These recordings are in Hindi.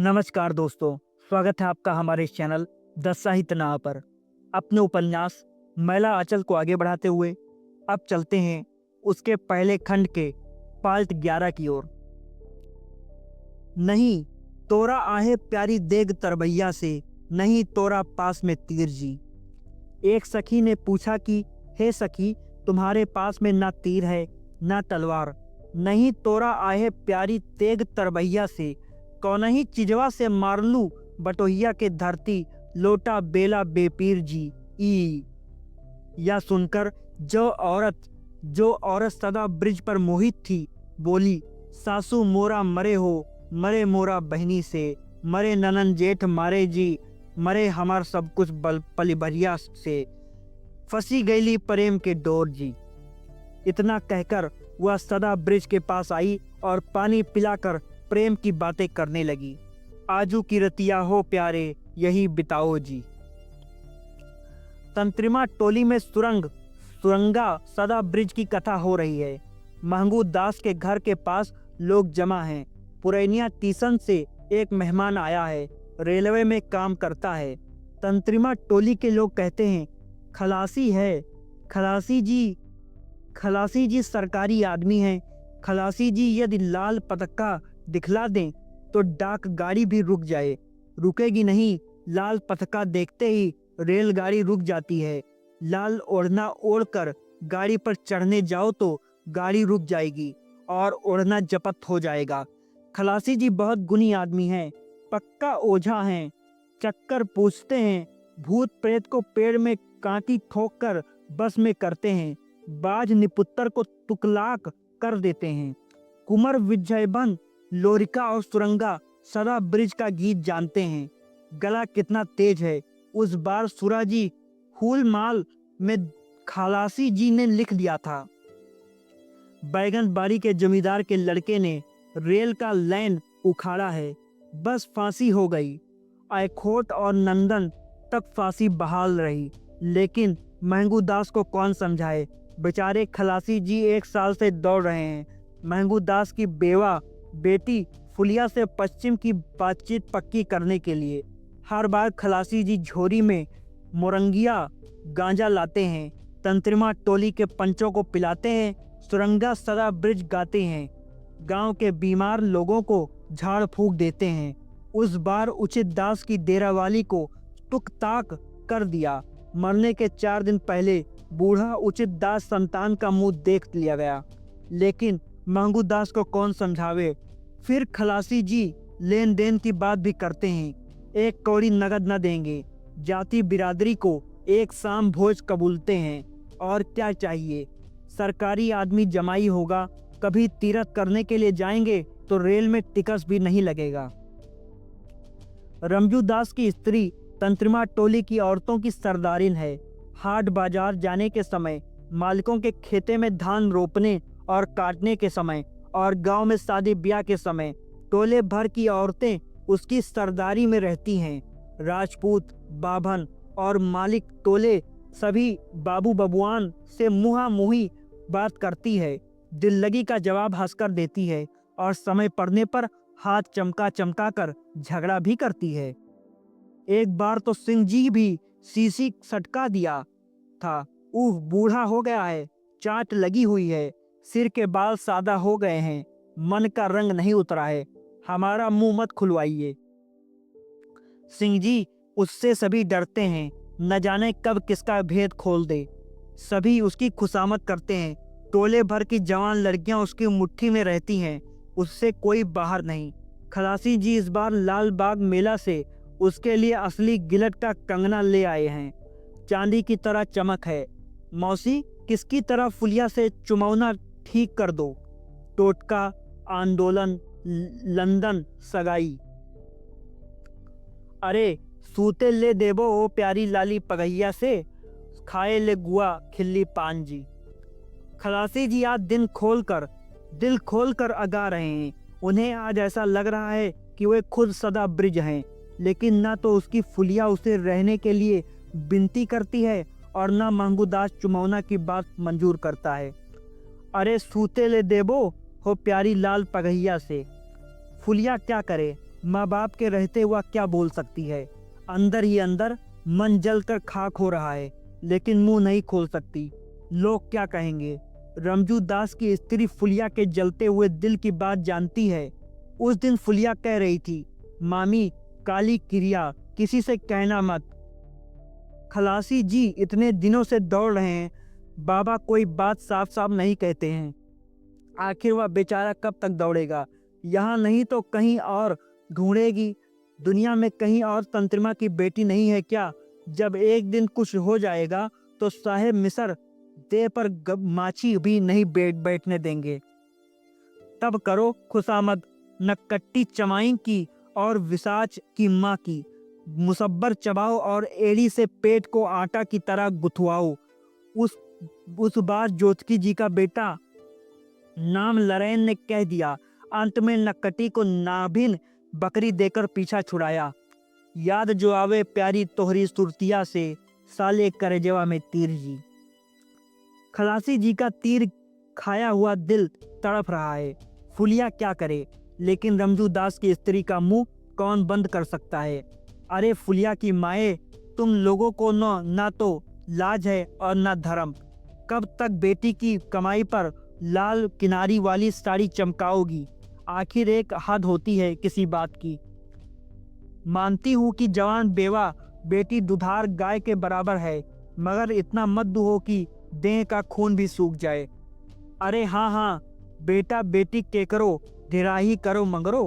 नमस्कार दोस्तों, स्वागत है आपका हमारे इस चैनल द साहित्य नाव पर। अपने उपन्यास मैला आंचल को आगे बढ़ाते हुए अब चलते हैं उसके पहले खंड के पार्ट 11 की ओर। नहीं तोरा आहे प्यारी देग तरबैया से, नहीं तोरा पास में तीर जी। एक सखी ने पूछा कि हे सखी, तुम्हारे पास में ना तीर है ना तलवार, नहीं तोरा आहे प्यारी तेग तरबैया से, कौन ही चिजवा से मार लूं बटोहिया के धरती, लोटा बेला बेपीर जी। ई यह सुनकर जो औरत सदा ब्रिज पर मोहित थी बोली, सासू मोरा मरे हो, मरे मोरा बहनी से, मरे ननन जेठ मारे जी, मरे हमार सब कुछ पलिभरिया से, फंसी गईली प्रेम के डोर जी। इतना कहकर वह सदा ब्रिज के पास आई और पानी पिलाकर प्रेम की बातें करने लगी। आजू की रतिया हो प्यारे, यही बिताओ जी। तंत्रिमा टोली में सुरंगा सदा ब्रिज की कथा हो रही है। महंगू दास के घर के पास लोग जमा हैं। पुरैनिया स्टेशन से एक मेहमान आया है, रेलवे में काम करता है। तंत्रिमा टोली के लोग कहते हैं, खलासी है, खलासी जी सरकारी आदमी हैं। खलासी जी यदि लाल पतक्का दिखला दें तो डाक गाड़ी भी रुक जाए। रुकेगी नहीं, लाल पतक्का देखते ही रेलगाड़ी रुक जाती है। लाल ओढ़ना ओढ़कर गाड़ी पर चढ़ने जाओ तो गाड़ी रुक जाएगी और ओढ़ना जपत हो जाएगा। खलासी जी बहुत गुणी आदमी हैं, पक्का ओझा हैं। चक्कर पूछते हैं, भूत प्रेत को पेड़ में कांटी ठोक कर बस में करते हैं, बाज निपुत्तर को तुकलाक कर देते हैं। कुंवर विजयबन, लोरिका और सुरंगा सदा ब्रिज का गीत जानते हैं। गला कितना तेज है, उस बार सुराजी हुलमाल में खलासी जी ने लिख दिया था। बैगन बाड़ी के जमींदार के लड़के ने रेल का लाइन उखाड़ा है, बस फांसी हो गई। अखोट और नंदन तक फांसी बहाल रही, लेकिन महंगू दास को कौन समझाए। बेचारे खलासी जी 1 साल से दौड़ रहे हैं। महंगू दास की बेवा बेटी फुलिया से पश्चिम की बातचीत पक्की करने के लिए हर बार खलासी जी झोरी में मोरंगिया गांजा लाते हैं। तंत्रिमा टोली के पंचों को पिलाते हैं। सुरंगा सदा ब्रिज गाते हैं। गांव के बीमार लोगों को झाड़ फूंक देते हैं। उस बार उचित दास की डेरावाली को टुक ताक कर दिया। मरने के 4 दिन पहले बूढ़ा उचित दास संतान का मुंह देख लिया गया, लेकिन महंगू दास को कौन समझावे। फिर खलासी जी लेन देन की बात भी करते हैं, 1 कौड़ी नगद न देंगे। जाति बिरादरी को एक शाम भोज कबूलते हैं, और क्या चाहिए। सरकारी आदमी जमाई होगा, कभी तीरथ करने के लिए जाएंगे तो रेल में टिकट भी नहीं लगेगा। रमजू दास की स्त्री तंत्रिमा टोली की औरतों की सरदारिन है। हाट बाजार जाने के समय, मालिकों के खेते में धान रोपने और काटने के समय, और गांव में शादी ब्याह के समय टोले भर की औरतें उसकी सरदारी में रहती हैं। राजपूत, बाभन और मालिक टोले सभी बाबू बबुआन से मुहा मुही बात करती है। दिल लगी का जवाब हंसकर देती है और समय पड़ने पर हाथ चमका कर झगड़ा भी करती है। एक बार तो सिंह जी भी सीसी सटका दिया था। बूढ़ा हो गया है, चाट लगी हुई है, सिर के बाल सादा हो गए हैं, मन का रंग नहीं उतरा है, हमारा मुंह मत खुलवाइए। सिंह जी उससे सभी डरते हैं, न जाने कब किसका भेद खोल दे। सभी उसकी खुशामद करते हैं। टोले भर की जवान लड़कियां उसकी मुट्ठी में रहती हैं, उससे कोई बाहर नहीं। खलासी जी इस बार लाल बाग मेला से उसके लिए असली गिलट का कंगना ले आए हैं, चांदी की तरह चमक है। मौसी किसकी तरह फुलिया से चुमौना ठीक कर दो। टोटका, आंदोलन, लंदन सगाई। अरे सूते ले देबो ओ प्यारी लाली पगहिया से, खाए ले गुआ खिल्ली पान जी। खलासी जी आज दिल खोल कर अगा रहे हैं। उन्हें आज ऐसा लग रहा है कि वे खुद सदा ब्रिज हैं, लेकिन ना तो उसकी फुलिया उसे रहने के लिए विनती करती है और ना महंगू दास चुमौना की बात मंजूर करता है। अरे सूते ले देबो हो प्यारी लाल पगहिया से। फुलिया क्या करे, माँ बाप के रहते वह क्या बोल सकती है। अंदर ही अंदर मन जलकर खाक हो रहा है, लेकिन मुंह नहीं खोल सकती। लोग क्या कहेंगे। रमजू दास की स्त्री फुलिया के जलते हुए दिल की बात जानती है। उस दिन फुलिया कह रही थी, मामी काली क्रिया किसी से कहना मत। खलासी जी इतने दिनों से दौड़ रहे हैं, बाबा कोई बात साफ साफ नहीं कहते हैं। आखिर वह बेचारा कब तक दौड़ेगा। यहाँ नहीं तो कहीं और ढूंढेगी। दुनिया में कहीं और तंत्रिमा की बेटी नहीं है क्या। जब एक दिन कुछ हो जाएगा तो साहेब मिसर देह पर माछी भी नहीं बैठने देंगे। तब करो खुशामद नक्कट्टी चमाई की और विसाच की माँ की। मुसब्बर चबाओ और एड़ी से पेट को आटा की तरह गुथवाओ। उस बार जोतकी जी का बेटा नाम लरेन ने कह दिया। अंत में नक्कटी को नाभिन बकरी देकर पीछा छुड़ाया। याद जो आवे प्यारी तोहरी सुरतिया से, साले करेजवा में तीर जी। खलासी जी का तीर खाया हुआ दिल तड़प रहा है। फुलिया क्या करे, लेकिन रमजू दास की स्त्री का मुंह कौन बंद कर सकता है। अरे फुलिया की माए, तुम लोगों को ना तो लाज है और ना धर्म। कब तक बेटी की कमाई पर लाल किनारी वाली साड़ी चमकाओगी। आखिर एक हद होती है किसी बात की। मानती हूँ कि जवान बेवा बेटी दुधार गाय के बराबर है, मगर इतना मत दुहो कि देह का खून भी सूख जाए। अरे हाँ हाँ, बेटा बेटी केकरो ढिराही करो मगरो।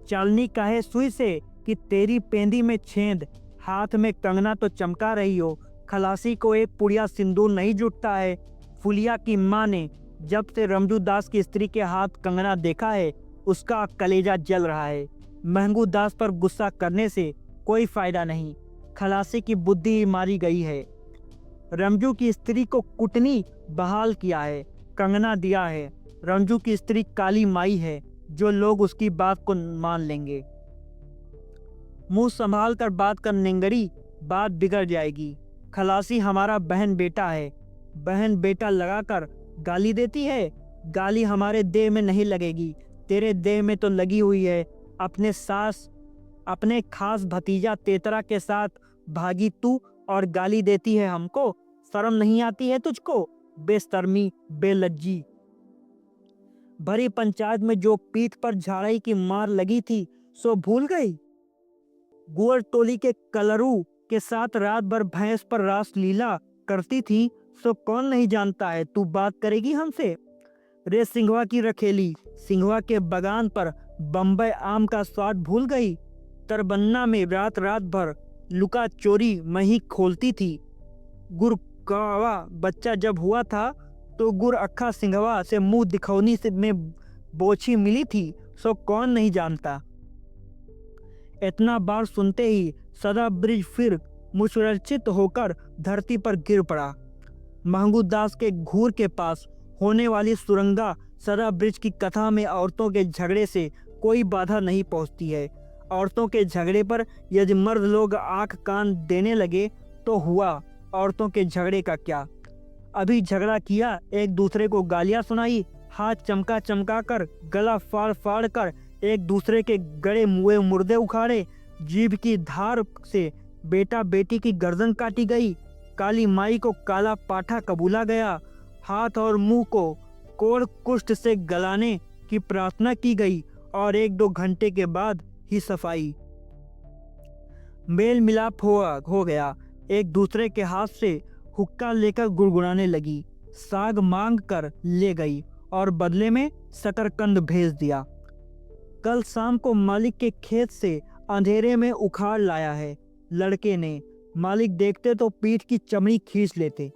चालनी काहे सुई से कि तेरी पेंदी में छेद, हाथ में कंगना तो चमका रही हो। खलासी को एक पुड़िया सिंदूर नहीं जुटता है। फुलिया की माँ ने जब से रमजू दास की स्त्री के हाथ कंगना देखा है, उसका कलेजा जल रहा है। महंगू दास पर गुस्सा करने से कोई फायदा नहीं। खलासी की बुद्धि मारी गई है। रमजू की स्त्री को कुटनी बहाल किया है, कंगना दिया है। रमजू की स्त्री काली माई है, जो लोग उसकी बात को मान लेंगे। मुंह संभाल कर बात कर निंगरी, बात बिगड़ जाएगी। खलासी हमारा बहन बेटा है। बहन बेटा लगाकर गाली देती है। गाली हमारे देह में नहीं लगेगी, तेरे देह में तो लगी हुई है। अपने खास भतीजा तेतरा के साथ भागी तू और गाली देती है हमको। शर्म नहीं आती है तुझको, बेशर्मी बेलज्जी। भरी पंचायत में जो पीठ पर झाड़ाई की मार लगी थी, सो भूल गई। गुअर टोली के कलरू के साथ रात भर भैंस पर रास लीला करती थी, सो कौन नहीं जानता है। तू बात करेगी हमसे। रे सिंघवा की रखेली, सिंघवा के बगान पर बम्बई आम का स्वाद भूल गई। तरबन्ना में रात रात भर लुका चोरी मही खोलती थी। गुरकावा बच्चा जब हुआ था तो गुर अक्खा सिंघवा से मुंह दिखौनी से में बोछी मिली थी, सो कौन नहीं जानता। इतना बार सुनते ही सदा ब्रिज फिर मुचरचित होकर धरती पर गिर पड़ा। महंगू दास के घूर के पास होने वाली सुरंगा सदा ब्रिज की कथा में औरतों के झगड़े से कोई बाधा नहीं पहुंचती है। औरतों के झगड़े पर यदि मर्द लोग आंख कान देने लगे तो हुआ, औरतों के झगड़े का क्या। अभी झगड़ा किया, एक दूसरे को गालियां सुनाई, हाथ चमका चमका कर गला फाड़ फाड़ कर एक दूसरे के गड़े मुए मुर्दे उखाड़े। जीभ की धार से बेटा बेटी की गर्दन काटी गई। काली माई को काला पाठा कबूला गया। हाथ और मुंह को कोड़ कुष्ठ से गलाने की प्रार्थना की गई और 1-2 घंटे के बाद ही सफाई। मेल मिलाप हो गया। एक दूसरे के हाथ से हुक्का लेकर गुड़गुड़ाने लगी। साग मांग कर ले गई और बदले में शकरकंद भेज दिया। कल शाम को मालिक के खेत से अंधेरे में उखाड़ लाया है लड़के ने। मालिक देखते तो पीठ की चमड़ी खींच लेते।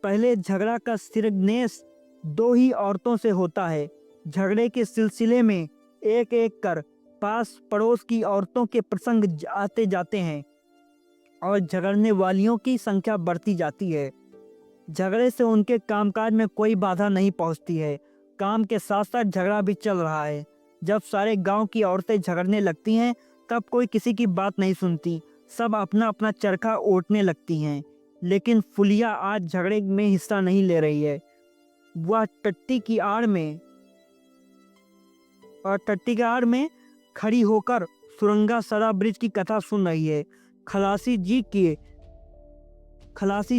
पहले झगड़ा का सिरगनेस 2 ही औरतों से होता है। झगड़े के सिलसिले में एक एक कर पास पड़ोस की औरतों के प्रसंग आते जाते हैं और झगड़ने वालियों की संख्या बढ़ती जाती है। झगड़े से उनके कामकाज में कोई बाधा नहीं पहुंचती है। काम के साथ साथ झगड़ा भी चल रहा है। जब सारे गांव की औरतें झगड़ने लगती हैं, तब कोई किसी की बात नहीं सुनती। सब अपना अपना चरखा ओटने लगती हैं। लेकिन फुलिया आज झगड़े में हिस्सा नहीं ले रही है। वह टट्टी की आड़ में और टट्टीगाड़ में खड़ी होकर सुरंगा सदा ब्रिज की कथा सुन रही है। खलासी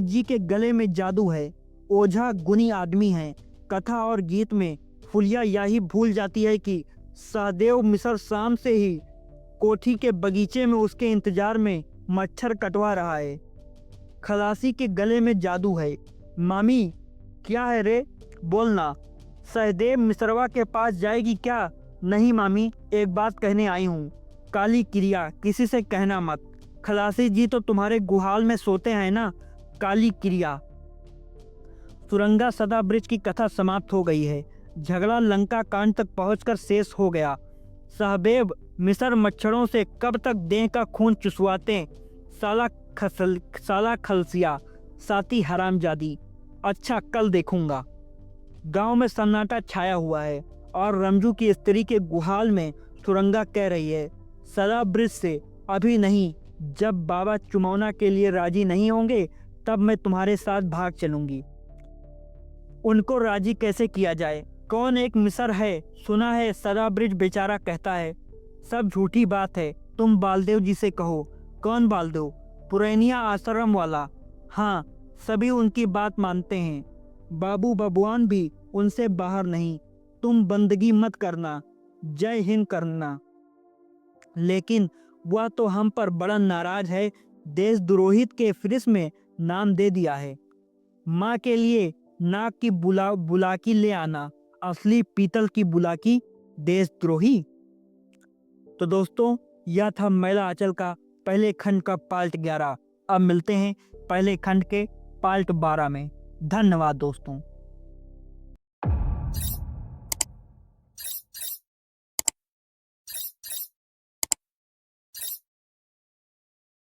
जी के गले में जादू है। ओझा गुनी आदमी है। कथा और गीत में फुलिया यही भूल जाती है कि सहदेव मिसर शाम से ही कोठी के बगीचे में उसके इंतजार में मच्छर कटवा रहा है। खलासी के गले में जादू है। मामी क्या है रे, बोलना। सहदेव मिसरवा के पास जाएगी क्या? नहीं मामी, एक बात कहने आई हूँ। काली क्रिया किसी से कहना मत। खलासी जी तो तुम्हारे गुहाल में सोते हैं ना। काली क्रिया। सुरंगा सदा ब्रिज की कथा समाप्त हो गई है। झगड़ा लंका कांड तक पहुंचकर शेष हो गया। सहदेव मिसर मच्छरों से कब तक देह का खून चुसवाते? साला खलसिया, साती हरामजादी। अच्छा कल देखूंगा। गांव में सन्नाटा छाया हुआ है और रमजू की स्त्री के गुहाल में सुरंगा कह रही है, सदा ब्रिज से अभी नहीं, जब बाबा चुमौना के लिए राजी नहीं होंगे तब मैं तुम्हारे साथ भाग चलूंगी। उनको राजी कैसे किया जाए? कौन एक मिसर है, सुना है सदा ब्रिज बेचारा कहता है। सब झूठी बात है, तुम बालदेव जी से कहो। कौन बालदेव? पुरैनिया आश्रम वाला। हाँ, सभी उनकी बात मानते हैं। बाबू बबुआन भी उनसे बाहर नहीं। तुम बंदगी मत करना, जय हिंद करना। लेकिन वह तो हम पर बड़ा नाराज है। देशद्रोहित के फहरिस्त में नाम दे दिया है। माँ के लिए नाक की बुलाकी ले आना, असली पीतल की बुलाकी देशद्रोही। तो दोस्तों, यह था मैला आंचल का पहले खंड का पार्ट 11। अब मिलते हैं पहले खंड के पार्ट 12 में। धन्यवाद दोस्तों।